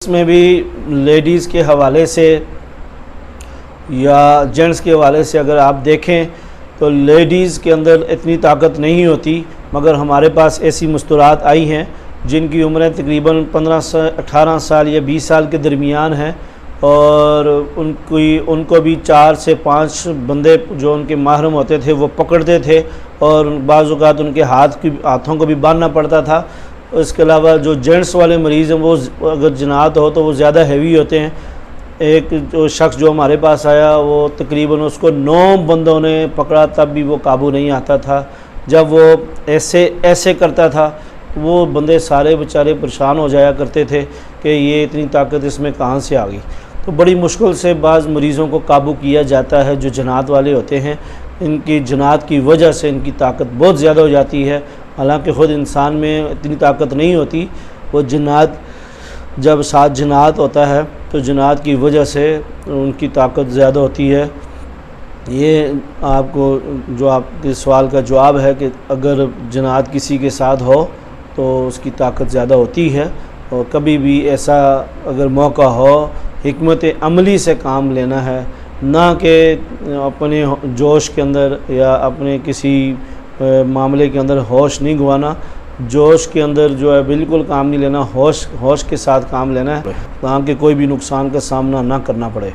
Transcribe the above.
اس میں بھی لیڈیز کے حوالے سے یا جینٹس کے حوالے سے اگر آپ دیکھیں تو لیڈیز کے اندر اتنی طاقت نہیں ہوتی، مگر ہمارے پاس ایسی مستورات آئی ہیں جن کی عمریں تقریباً 15 سے 18 سال یا 20 سال کے درمیان ہیں، اور ان کو بھی 4 سے 5 بندے جو ان کے محرم ہوتے تھے وہ پکڑتے تھے، اور بعض اوقات ان کے ہاتھوں کو بھی باندھنا پڑتا تھا۔ اس کے علاوہ جو جینٹس والے مریض ہیں وہ اگر جنات ہو تو وہ زیادہ ہیوی ہوتے ہیں۔ ایک جو شخص جو ہمارے پاس آیا وہ تقریباً اس کو 9 بندوں نے پکڑا، تب بھی وہ قابو نہیں آتا تھا۔ جب وہ ایسے کرتا تھا وہ بندے سارے بیچارے پریشان ہو جایا کرتے تھے کہ یہ اتنی طاقت اس میں کہاں سے آ گئی۔ تو بڑی مشکل سے بعض مریضوں کو قابو کیا جاتا ہے جو جنات والے ہوتے ہیں۔ ان کی جنات کی وجہ سے ان کی طاقت بہت زیادہ ہو جاتی ہے، حالانکہ خود انسان میں اتنی طاقت نہیں ہوتی۔ وہ جنات جب ساتھ جنات ہوتا ہے تو جنات کی وجہ سے ان کی طاقت زیادہ ہوتی ہے۔ یہ آپ کو جو آپ کے سوال کا جواب ہے کہ اگر جنات کسی کے ساتھ ہو تو اس کی طاقت زیادہ ہوتی ہے، اور کبھی بھی ایسا اگر موقع ہو حکمت عملی سے کام لینا ہے، نہ کہ اپنے جوش کے اندر یا اپنے کسی معاملے کے اندر ہوش نہیں گوانا۔ جوش کے اندر جو ہے بالکل کام نہیں لینا، ہوش کے ساتھ کام لینا ہے تاکہ کوئی بھی نقصان کا سامنا نہ کرنا پڑے۔